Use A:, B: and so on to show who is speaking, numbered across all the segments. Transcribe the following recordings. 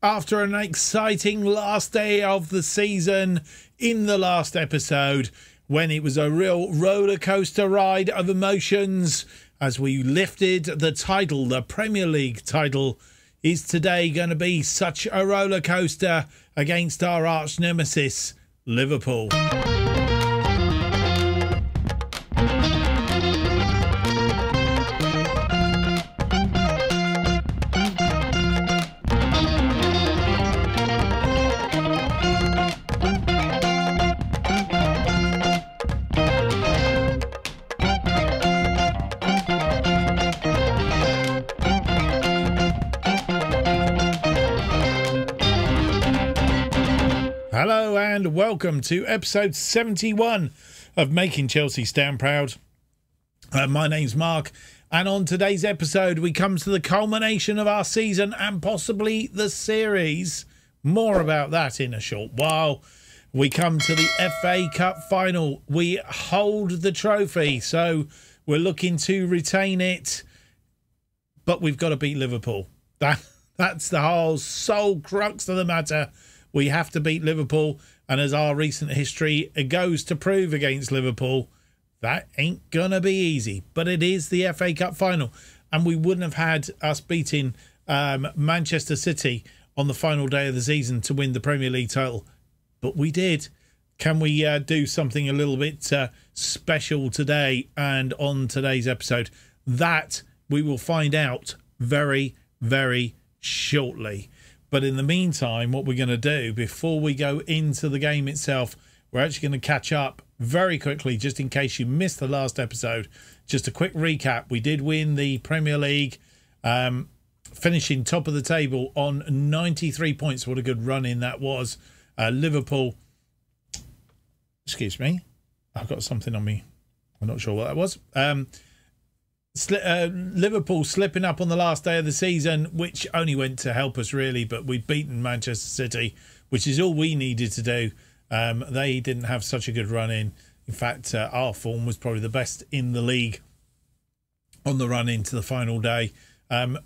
A: After an exciting last day of the season in the last episode, when it was a real roller coaster ride of emotions as we lifted the title, the Premier League title, is today going to be such a roller coaster against our arch nemesis, Liverpool. Hello and welcome to episode 71 of Making Chelsea Stand Proud. My name's Mark, and on today's episode we come to the culmination of our season and possibly the series. More about that in a short while. We come to the FA Cup final. We hold the trophy, so we're looking to retain it, but we've got to beat Liverpool. That's the whole sole crux of the matter. We have to beat Liverpool, and as our recent history goes to prove against Liverpool, that ain't gonna be easy. But it is the FA Cup final, and we wouldn't have had us beating Manchester City on the final day of the season to win the Premier League title, but we did. Can we do something a little bit special today and on today's episode? That we will find out very, very shortly. But in the meantime, what we're going to do before we go into the game itself, we're actually going to catch up very quickly, just in case you missed the last episode. Just a quick recap. We did win the Premier League, finishing top of the table on 93 points. What a good run-in that was. Liverpool, excuse me, I've got something on me. I'm not sure what that was. Liverpool slipping up on the last day of the season, which only went to help us really, but we've beaten Manchester City, which is all we needed to do. They didn't have such a good run in fact, our form was probably the best in the league on the run into the final day. I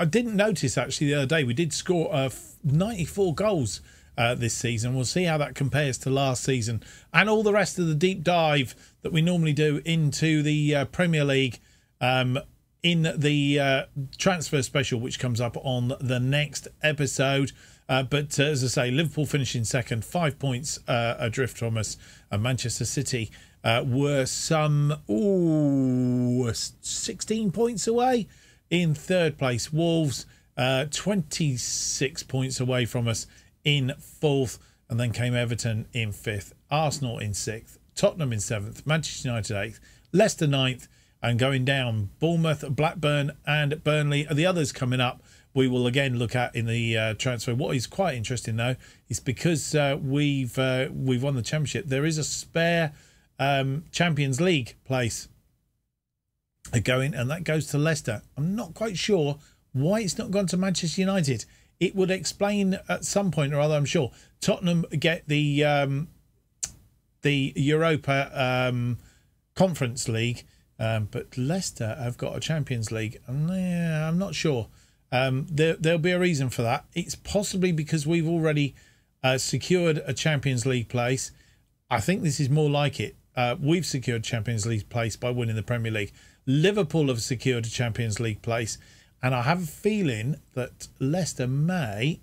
A: didn't notice actually the other day we did score 94 goals this season. We'll see how that compares to last season and all the rest of the deep dive that we normally do into the Premier League in the transfer special, which comes up on the next episode. But as I say, Liverpool finishing second, 5 points adrift from us. Manchester City were some 16 points away in third place. Wolves 26 points away from us in fourth. And then came Everton in fifth, Arsenal in sixth, Tottenham in seventh, Manchester United eighth, Leicester ninth. And going down, Bournemouth, Blackburn and Burnley are the others coming up. We will again look at in the transfer. What is quite interesting though is because we've won the championship, there is a spare Champions League place going, and that goes to Leicester. I'm not quite sure why it's not gone to Manchester United. It would explain at some point or other, I'm sure. Tottenham get the Europa Conference League. But Leicester have got a Champions League. Yeah, I'm not sure. There'll be a reason for that. It's possibly because we've already secured a Champions League place. I think this is more like it. We've secured Champions League place by winning the Premier League. Liverpool have secured a Champions League place. And I have a feeling that Leicester may,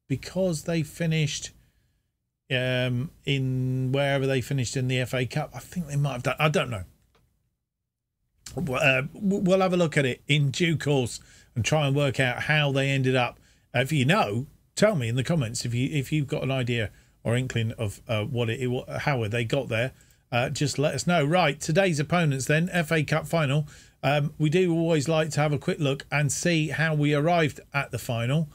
A: because they finished in wherever they finished in the FA Cup, I think they might have done. I don't know. We'll have a look at it in due course and try and work out how they ended up. If you know, tell me in the comments if you've got an idea or inkling of how they got there. Just let us know. Right, today's opponents then, FA Cup final. We do always like to have a quick look and see how we arrived at the final.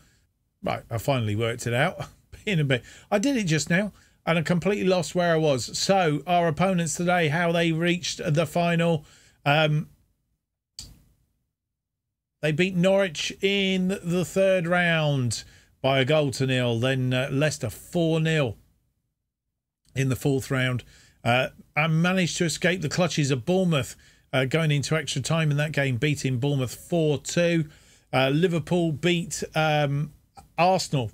A: Right, I finally worked it out. In a bit, I did it just now and I completely lost where I was. So our opponents today, how they reached the final. They beat Norwich in the third round by 1-0. Then Leicester 4-0 in the fourth round. And managed to escape the clutches of Bournemouth going into extra time in that game, beating Bournemouth 4-2. Liverpool beat Arsenal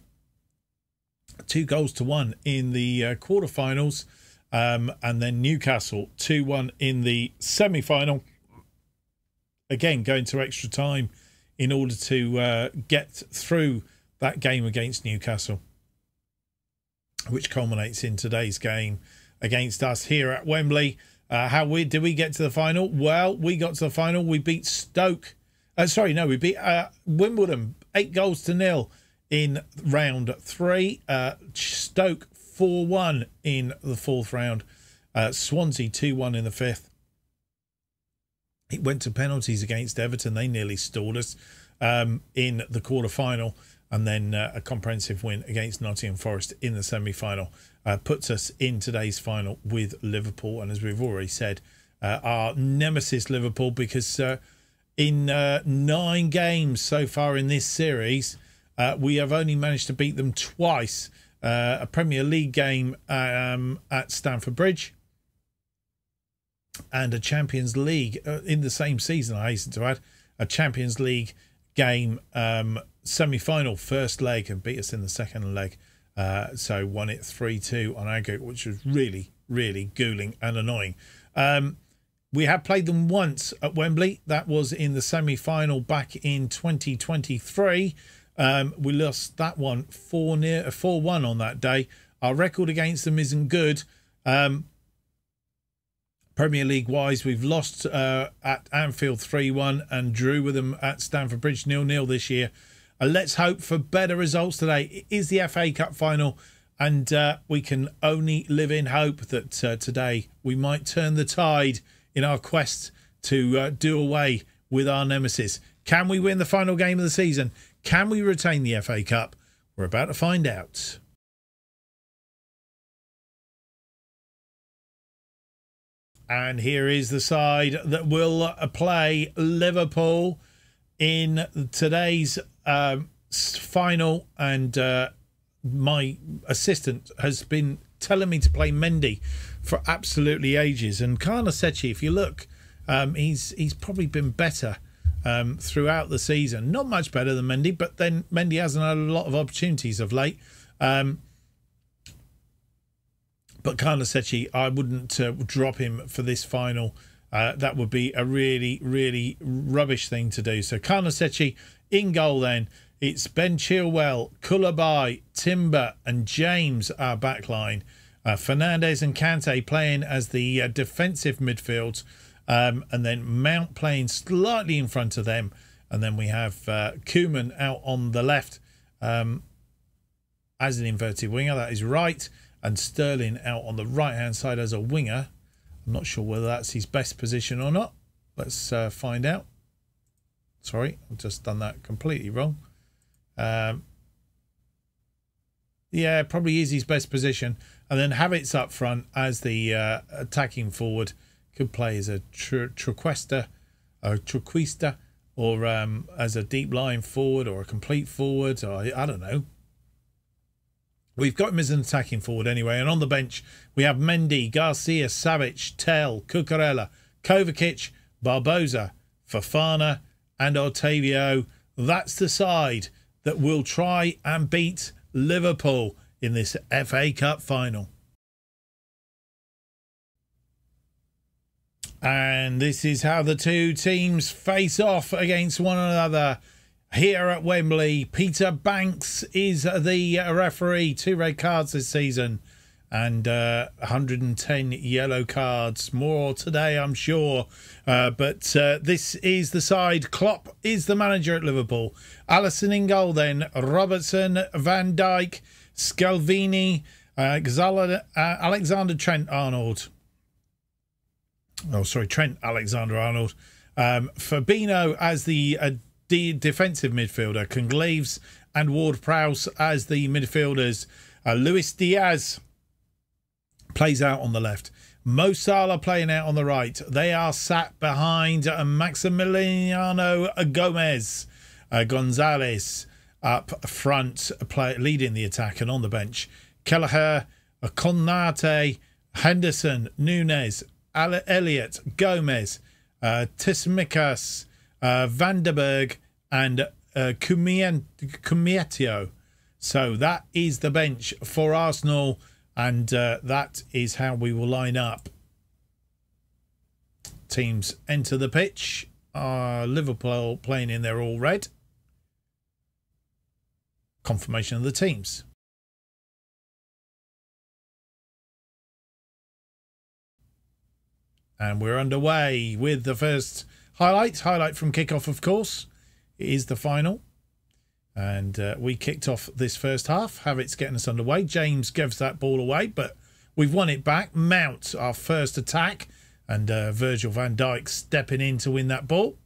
A: 2-1 in the quarterfinals, and then Newcastle 2-1 in the semi-final. Again, going to extra time in order to get through that game against Newcastle, which culminates in today's game against us here at Wembley. Did we get to the final? Well, we got to the final. We beat we beat Wimbledon 8-0 in round 3. Stoke 4-1 in the 4th round. Swansea 2-1 in the 5th. It went to penalties against Everton. They nearly stalled us in the quarter-final. And then a comprehensive win against Nottingham Forest in the semi-final puts us in today's final with Liverpool. And as we've already said, our nemesis Liverpool, because in 9 games so far in this series, we have only managed to beat them twice. A Premier League game at Stamford Bridge, and a Champions League in the same season, I hasten to add, a Champions League game semi-final, first leg, and beat us in the second leg. So won it 3-2 on aggregate, which was really, really ghouling and annoying. We have played them once at Wembley. That was in the semi-final back in 2023. We lost that one 4-1 on that day. Our record against them isn't good. Premier League wise, we've lost at Anfield 3-1 and drew with them at Stamford Bridge 0-0 this year. Let's hope for better results today. It is the FA Cup final, and we can only live in hope that today we might turn the tide in our quest to do away with our nemesis. Can we win the final game of the season? Can we retain the FA Cup? We're about to find out. And here is the side that will play Liverpool in today's final. And my assistant has been telling me to play Mendy for absolutely ages. And Carnasechi, if you look, he's probably been better throughout the season. Not much better than Mendy, but then Mendy hasn't had a lot of opportunities of late. But Carnasechi, I wouldn't drop him for this final. That would be a really, really rubbish thing to do. So Carnasechi in goal then. It's Ben Chilwell, Koulibaly, Timber and James, our backline. Fernandes and Kante playing as the defensive midfield. And then Mount playing slightly in front of them. And then we have Koeman out on the left as an inverted winger. That is right. And Sterling out on the right-hand side as a winger. I'm not sure whether that's his best position or not. Let's find out. Sorry, I've just done that completely wrong. Yeah, probably is his best position. And then Havertz up front as the attacking forward. Could play as a Trequista, or as a deep line forward or a complete forward. Or I don't know. We've got him as an attacking forward anyway. And on the bench, we have Mendy, Garcia, Savic, Tell, Cucurella, Kovacic, Barbosa, Fofana and Otavio. That's the side that will try and beat Liverpool in this FA Cup final. And this is how the two teams face off against one another here at Wembley. Peter Banks is the referee. 2 red cards this season and 110 yellow cards. More today, I'm sure. But this is the side. Klopp is the manager at Liverpool. Alisson in goal then. Robertson, Van Dijk, Scalvini, Alexander Trent-Arnold. Oh, sorry, Trent Alexander-Arnold. Fabinho as the defensive midfielder. Congleves and Ward-Prowse as the midfielders. Luis Diaz plays out on the left. Mo Salah playing out on the right. They are sat behind Maximiliano Gomez. Gonzalez up front, leading the attack, and on the bench, Kelleher, Konate, Henderson, Nunes, Elliott, Gomez, Tsimikas, Vandenberg and Cumietio. So that is the bench for Arsenal, and that is how we will line up. Teams enter the pitch. Liverpool playing in their all red. Confirmation of the teams. And we're underway with the first highlight. Highlight from kickoff, of course. It is the final. And we kicked off this first half. Havertz getting us underway. James gives that ball away, but we've won it back. Mount, our first attack. And Virgil van Dijk stepping in to win that ball.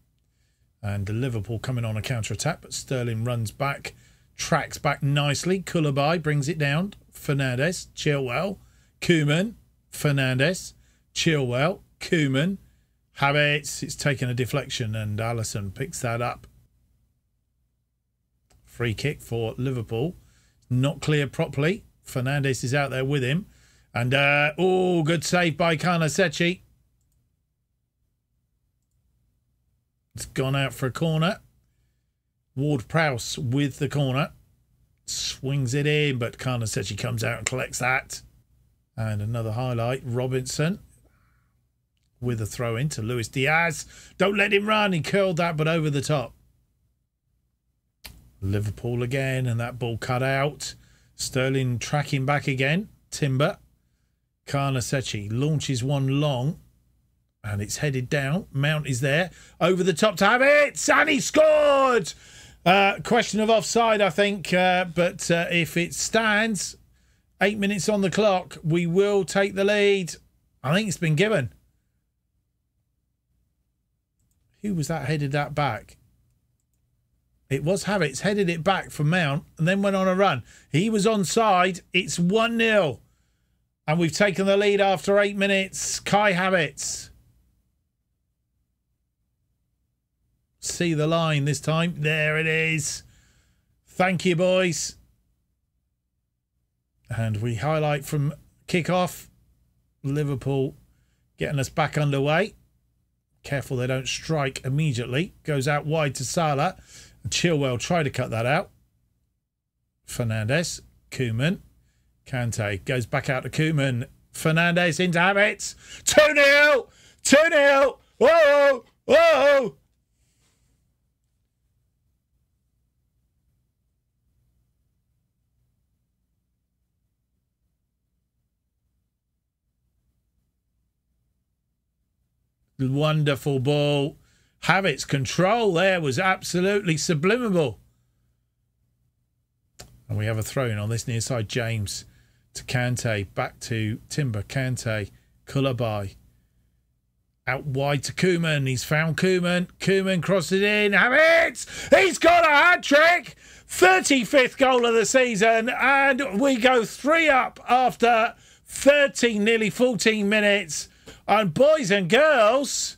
A: And Liverpool coming on a counter-attack, but Sterling runs back, tracks back nicely. Koulibaly brings it down. Fernandes, Chilwell, Koeman, Fernandes, Chilwell, Koeman, Havertz. It's taken a deflection and Alisson picks that up. Free kick for Liverpool. Not cleared properly. Fernandes is out there with him. And, good save by Karnasechi. It's gone out for a corner. Ward-Prowse with the corner. Swings it in, but Karnasechi comes out and collects that. And another highlight. Robinson with a throw in to Luis Diaz. Don't let him run. He curled that, but over the top. Liverpool again, and that ball cut out. Sterling tracking back again. Timber. Karnasechi launches one long, and it's headed down. Mount is there. Over the top to Havertz, and he scored! Question of offside, I think, but if it stands, 8 minutes on the clock, we will take the lead. I think it's been given. Who was that headed that back? It was Havertz, headed it back for Mount and then went on a run. He was onside. It's 1-0. And we've taken the lead after 8 minutes. Kai Havertz. See the line this time. There it is. Thank you, boys. And we highlight from kickoff. Liverpool getting us back underway. Careful they don't strike immediately. Goes out wide to Salah. Chilwell tried to cut that out. Fernandes. Koeman. Kante goes back out to Koeman. Fernandes into Havertz. 2-0. 2-0. Whoa. Whoa. Wonderful ball. Havertz's control there was absolutely sublimable. And we have a throw in on this near side. James to Kante. Back to Timber. Kante. Koulibaly. Out wide to Koeman. He's found Koeman. Koeman crosses in. Havertz! He's got a hat-trick! 35th goal of the season. And we go 3 up after 13, nearly 14 minutes. And boys and girls,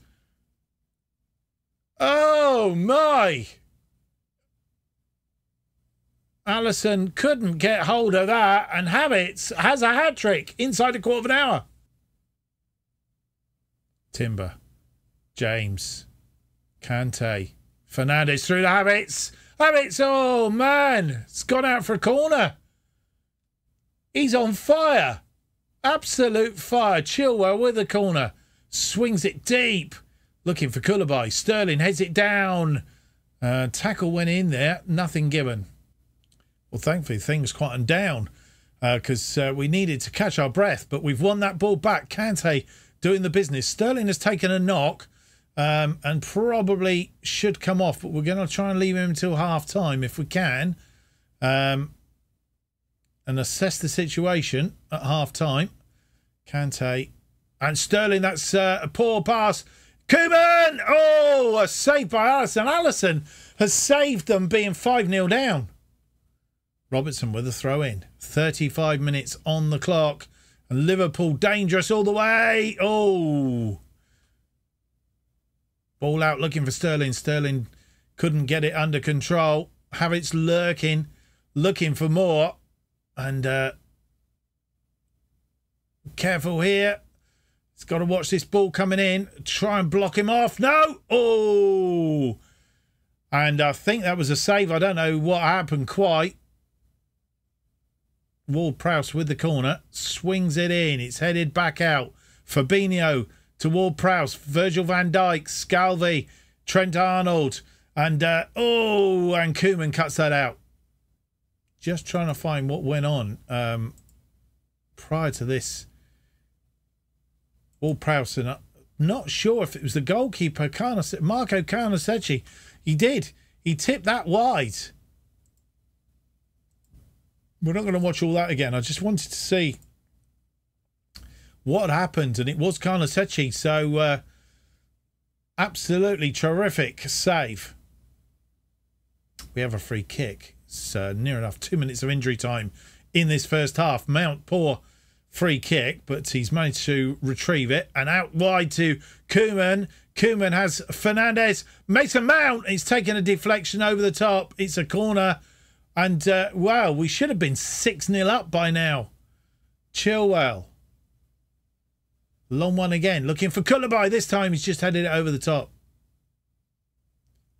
A: oh my. Alisson couldn't get hold of that, and Havertz has a hat-trick inside a quarter of an hour. Timber, James, Kante, Fernandes through to Havertz. Havertz, oh man, it's gone out for a corner. He's on fire. Absolute fire. Chilwell with the corner. Swings it deep. Looking for Koulibaly. Sterling heads it down. Tackle went in there. Nothing given. Well, thankfully, things quietened down because we needed to catch our breath. But we've won that ball back. Kante doing the business. Sterling has taken a knock and probably should come off. But we're going to try and leave him until half-time if we can. And assess the situation at half-time. Kante and Sterling, that's a poor pass. Koeman! Oh, a save by Alisson. Alisson has saved them being 5-0 down. Robertson with a throw-in. 35 minutes on the clock. And Liverpool dangerous all the way. Oh. Ball out looking for Sterling. Sterling couldn't get it under control. Havertz lurking, looking for more. And careful here. He's got to watch this ball coming in. Try and block him off. No. Oh. And I think that was a save. I don't know what happened quite. Ward-Prowse with the corner. Swings it in. It's headed back out. Fabinho to Ward-Prowse. Virgil van Dijk. Scalvi. Trent Arnold. And, and Koeman cuts that out. Just trying to find what went on prior to this. Ward-Prowse, and not sure if it was the goalkeeper, Marco Carnesecchi. He did. He tipped that wide. We're not going to watch all that again. I just wanted to see what happened, and it was Carnesecchi. So, absolutely terrific save. We have a free kick. It's near enough 2 minutes of injury time in this first half. Mount, poor free kick, but he's managed to retrieve it. And out wide to Koeman. Koeman has Fernandes. Mason Mount is taking a deflection over the top. It's a corner. And, wow, we should have been 6-0 up by now. Chilwell. Long one again. Looking for Koulibaly. This time he's just headed it over the top.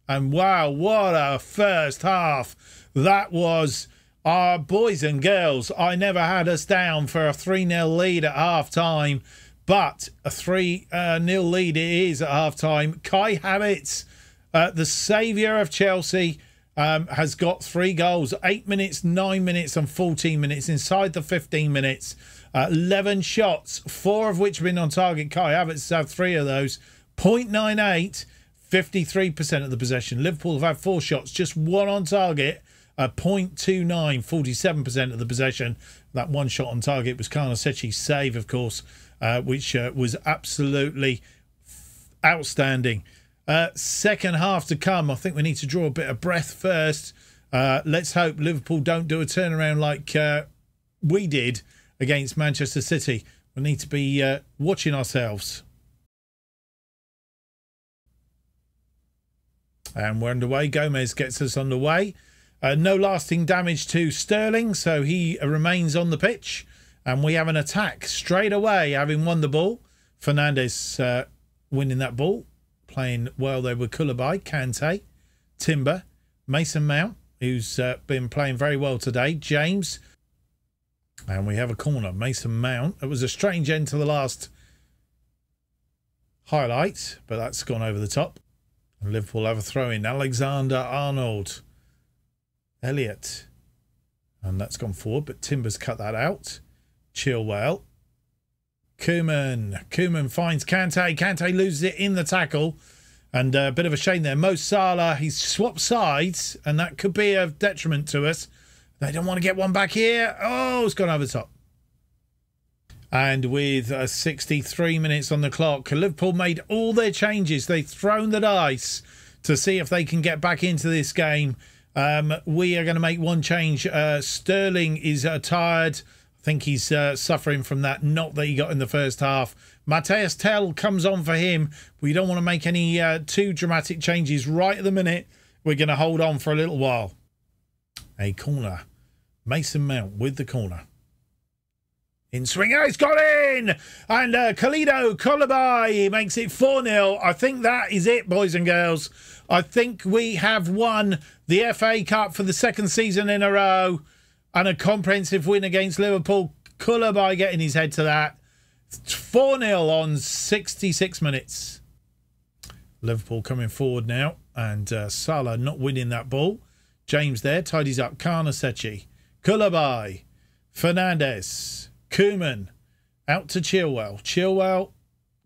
A: And, wow, what a first half. That was, our boys and girls, I never had us down for a 3-0 lead at half-time. But a 3-0 lead it is at half-time. Kai Havertz, the saviour of Chelsea, has got 3 goals. 8 minutes, 9 minutes and 14 minutes. Inside the 15 minutes. 11 shots, 4 of which have been on target. Kai Havertz has had 3 of those. 0.98, 53% of the possession. Liverpool have had 4 shots, just 1 on target. 0.29, 47% of the possession. That 1 shot on target was Carnesecchi's save, of course, which was absolutely outstanding. Second half to come. I think we need to draw a bit of breath first. Let's hope Liverpool don't do a turnaround like we did against Manchester City. We need to be watching ourselves. And we're underway. Gomez gets us underway. No lasting damage to Sterling, so he remains on the pitch. And we have an attack straight away, having won the ball. Fernandes winning that ball. Playing well there with Koulibaly, Kante, Timber, Mason Mount, who's been playing very well today. James. And we have a corner. Mason Mount. It was a strange end to the last highlight, but that's gone over the top. And Liverpool have a throw-in. Alexander-Arnold. Elliott. And that's gone forward, but Timber's cut that out. Chilwell. Koeman. Koeman finds Kante. Kante loses it in the tackle. And a bit of a shame there. Mo Salah, he's swapped sides, and that could be a detriment to us. They don't want to get one back here. Oh, it's gone over the top. And with 63 minutes on the clock, Liverpool made all their changes. They've thrown the dice to see if they can get back into this game. We are going to make one change. Sterling is tired. I think he's suffering from that knock that he got in the first half. Matthias Tell comes on for him. We don't want to make any too dramatic changes right at the minute. We're going to hold on for a little while. A corner. Mason Mount with the corner. In swing. Oh, it's got in! And Khalidou Koulibaly makes it 4-0. I think that is it, boys and girls. I think we have won the FA Cup for the 2nd season in a row. And a comprehensive win against Liverpool. Koulibaly getting his head to that. 4-0 on 66 minutes. Liverpool coming forward now. And Salah not winning that ball. James there tidies up. Carnesecchi. Koulibaly. Fernandes. Koeman. Out to Chilwell. Chilwell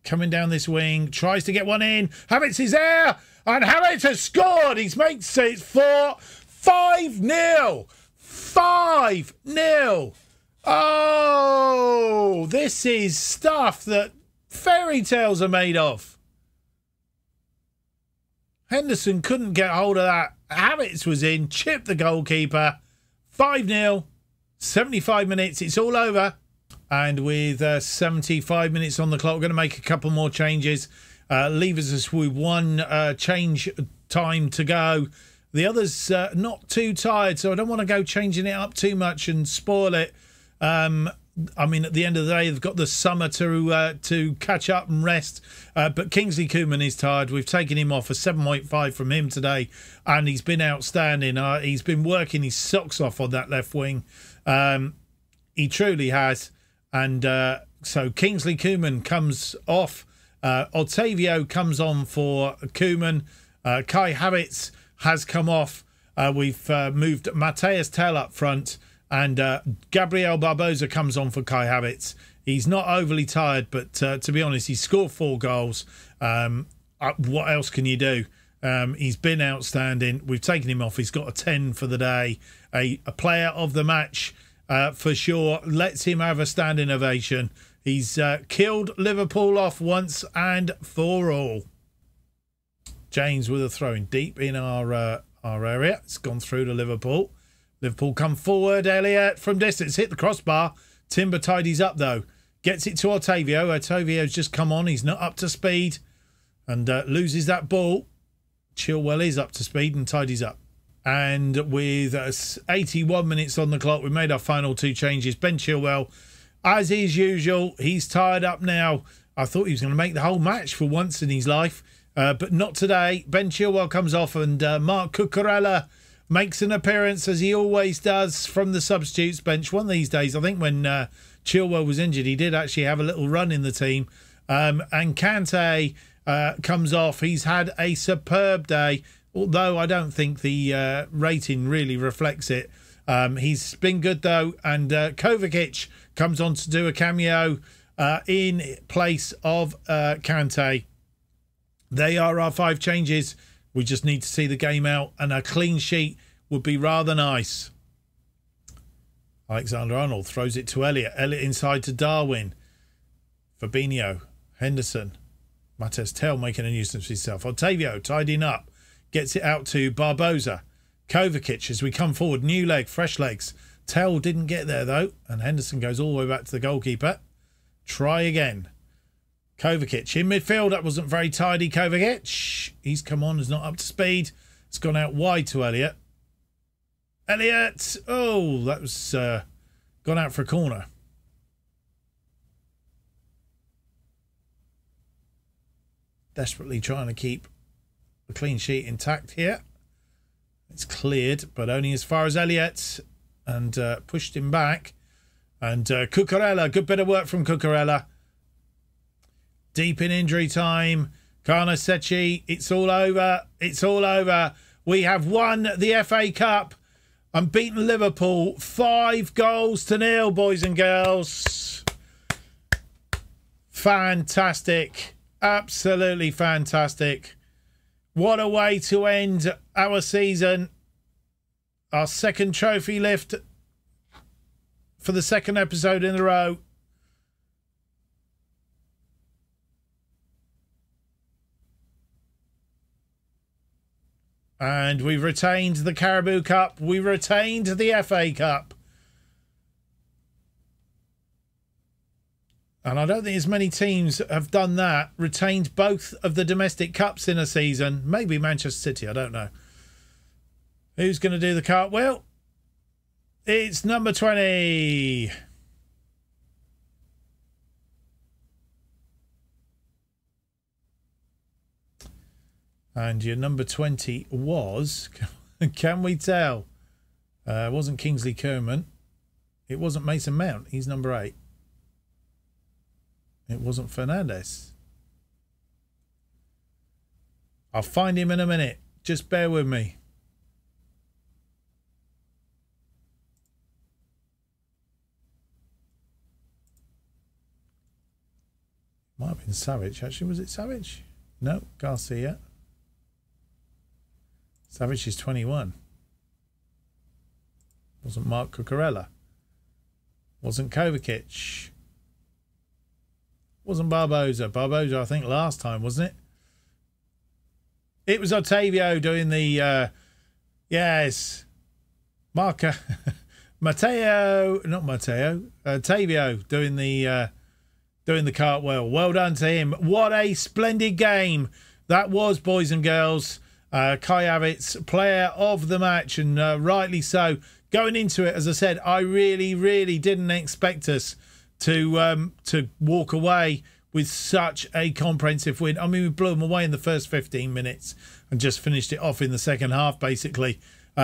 A: coming down this wing. Tries to get one in. Havertz is there. And Havertz has scored. He makes it 5-0. 5-0. Oh, this is stuff that fairy tales are made of. Henderson couldn't get hold of that. Havertz was in, chipped the goalkeeper. 5-0, 75 minutes, it's all over. And with 75 minutes on the clock, we're going to make a couple more changes. Leaves us with one change time to go. The others not too tired, so I don't want to go changing it up too much and spoil it. I mean, at the end of the day, they've got the summer to catch up and rest. But Kingsley Koeman is tired. We've taken him off, a 7.5 from him today, and he's been outstanding. He's been working his socks off on that left wing. He truly has. And so Kingsley Coman comes off. Otavio comes on for Koeman. Kai Havertz has come off. We've moved Mateus Tell up front. And Gabriel Barbosa comes on for Kai Havertz. He's not overly tired, but to be honest, he's scored 4 goals. What else can you do? He's been outstanding. We've taken him off. He's got a 10 for the day. A player of the match for sure. Let's him have a standing ovation. He's killed Liverpool off once and for all. James with a throw-in deep in our area. It's gone through to Liverpool. Liverpool come forward. Elliott from distance hit the crossbar. Timber tidies up though. Gets it to Otavio. Otavio's just come on. He's not up to speed and loses that ball. Chilwell is up to speed and tidies up. And with 81 minutes on the clock, we made our final 2 changes. Ben Chilwell, as is usual, he's tired up now. I thought he was going to make the whole match for once in his life, but not today. Ben Chilwell comes off and Mark Cucurella makes an appearance, as he always does, from the substitutes bench. One of these days, I think when Chilwell was injured, he did actually have a little run in the team. And Kante comes off. He's had a superb day, although I don't think the rating really reflects it. He's been good, though. And Kovacic comes on to do a cameo in place of Kante. They are our 5 changes. We just need to see the game out, and a clean sheet would be rather nice. Alexander-Arnold throws it to Elliott. Elliott inside to Darwin. Fabinho. Henderson. Mateus Tell making a nuisance of himself. Otavio tidying up. Gets it out to Barbosa. Kovacic as we come forward. New leg, fresh legs. Tell didn't get there though. And Henderson goes all the way back to the goalkeeper. Try again. Kovacic in midfield. That wasn't very tidy, Kovacic. He's come on, is not up to speed. It's gone out wide to Elliott. Elliott! Oh, that was gone out for a corner. Desperately trying to keep the clean sheet intact here. It's cleared, but only as far as Elliott. And pushed him back. And Cucurella, good bit of work from Cucurella. Deep in injury time. Carnesecchi, it's all over. It's all over. We have won the FA Cup and beaten Liverpool 5-0, boys and girls. Fantastic. Absolutely fantastic. What a way to end our season. Our 2nd trophy lift for the 2nd episode in a row. And we've retained the Carabao Cup. We retained the FA Cup. And I don't think as many teams have done that. Retained both of the domestic cups in a season. Maybe Manchester City, I don't know. Who's going to do the cartwheel? It's number 20. And your number 20 was, can we tell? It wasn't Kingsley Coman. It wasn't Mason Mount. He's number 8. It wasn't Fernandes. I'll find him in a minute. Just bear with me. Might have been Savage, actually. Was it Savage? No, Garcia. Savage is 21. Wasn't Mark Cucurella. Wasn't Kovacic. Wasn't Barbosa. Barbosa, I think, last time, wasn't it? It was Otavio doing the... yes. Marco... Matteo... Not Matteo. Otavio doing the cartwheel. Well done to him. What a splendid game that was, boys and girls. Kai Havertz, player of the match, and rightly so. Going into it, as I said, I really didn't expect us to walk away with such a comprehensive win. I mean, we blew them away in the first 15 minutes and just finished it off in the second half, basically.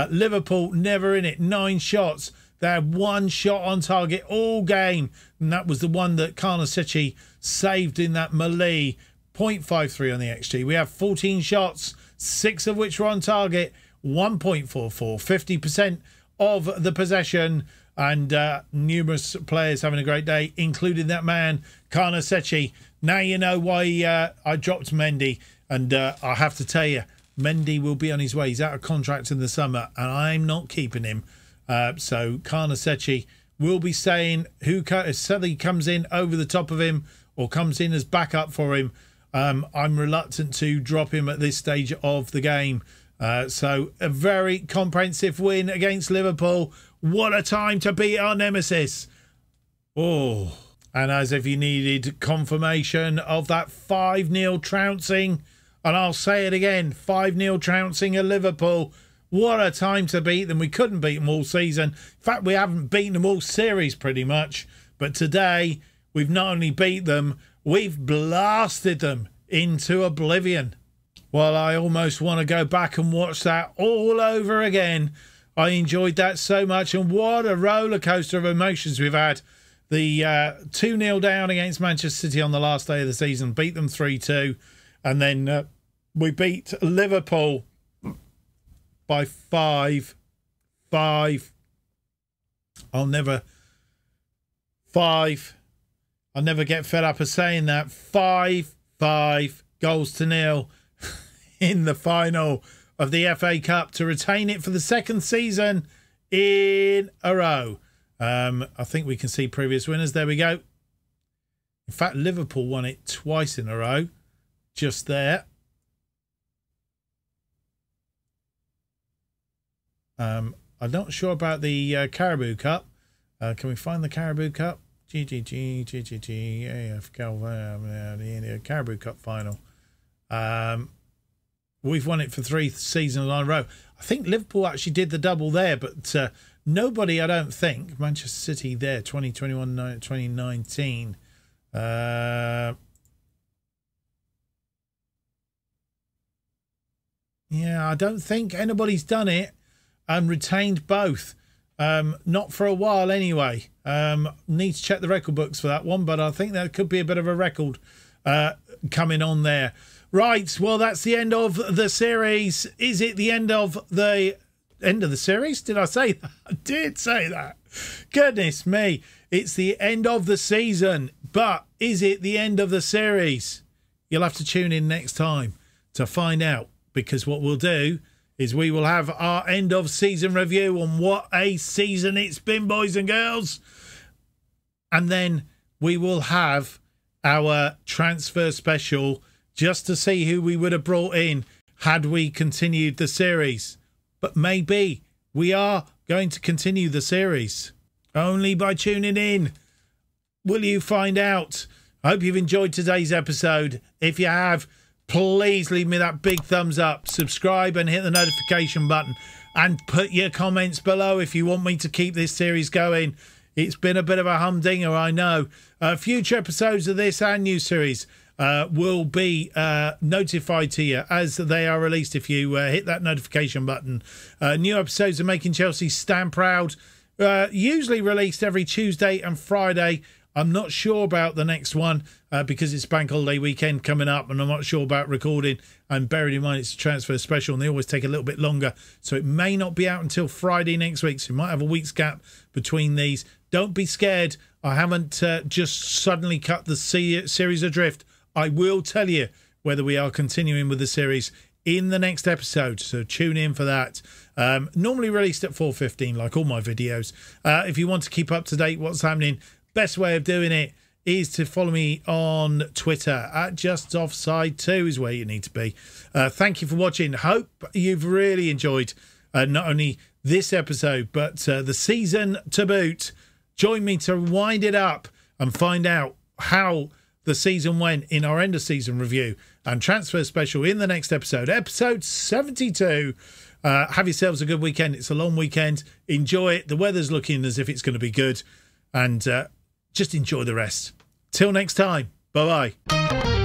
A: Liverpool never in it. 9 shots. They had one shot on target all game, and that was the one that Karnaseci saved in that melee. 0.53 on the XG. We have 14 shots, 6 of which were on target, 1.44, 50% of the possession, and numerous players having a great day, including that man, Karnaseci. Now you know why I dropped Mendy, and I have to tell you, Mendy will be on his way. He's out of contract in the summer, and I'm not keeping him. So Karnaseci will be saying if Southey comes in over the top of him or comes in as backup for him, I'm reluctant to drop him at this stage of the game. So a very comprehensive win against Liverpool. What a time to beat our nemesis. Oh, and as if you needed confirmation of that 5-0 trouncing, and I'll say it again, 5-0 trouncing at Liverpool. What a time to beat them. We couldn't beat them all season. In fact, we haven't beaten them all series pretty much. But today, we've not only beat them, we've blasted them into oblivion. Well, I almost want to go back and watch that all over again. I enjoyed that so much, and what a roller coaster of emotions we've had. The 2-0 down against Manchester City on the last day of the season, beat them 3-2, and then we beat Liverpool by 5. I'll never get fed up of saying that. 5 goals to nil in the final of the FA Cup to retain it for the second season in a row. I think we can see previous winners. There we go. In fact, Liverpool won it twice in a row. Just there. I'm not sure about the Carabao Cup. Can we find the Carabao Cup? AF Carabao Cup final. We've won it for 3 seasons in a row. I think Liverpool actually did the double there, but nobody, I don't think. Manchester City there, 2021, 2019. Yeah, I don't think anybody's done it and retained both. Not for a while anyway. Need to check the record books for that one, but I think there could be a bit of a record coming on there. Right, well, that's the end of the series. Is it the end of the series? Did I say that? I did say that. Goodness me. It's the end of the season, but is it the end of the series? You'll have to tune in next time to find out, because what we'll do is we will have our end of season review on what a season it's been, boys and girls. And then we will have our transfer special just to see who we would have brought in had we continued the series. But maybe we are going to continue the series. Only by tuning in will you find out. I hope you've enjoyed today's episode. If you have, please leave me that big thumbs up, subscribe and hit the notification button, and put your comments below if you want me to keep this series going. It's been a bit of a humdinger, I know. Future episodes of this and new series will be notified to you as they are released if you hit that notification button. New episodes of Making Chelsea Stand Proud, usually released every Tuesday and Friday. I'm not sure about the next one because it's bank holiday weekend coming up, and I'm not sure about recording. And bearing in mind it's a transfer special and they always take a little bit longer, so it may not be out until Friday next week, so we might have a week's gap between these. Don't be scared. I haven't just suddenly cut the series adrift. I will tell you whether we are continuing with the series in the next episode, so tune in for that. Normally released at 4:15 like all my videos. If you want to keep up to date what's happening, best way of doing it is to follow me on Twitter at JustOffside2 is where you need to be. Thank you for watching. Hope you've really enjoyed not only this episode but the season to boot. Join me to wind it up and find out how the season went in our end of season review and transfer special in the next episode, episode 72. Have yourselves a good weekend. It's a long weekend. Enjoy it. The weather's looking as if it's going to be good, and just enjoy the rest. Till next time. Bye-bye.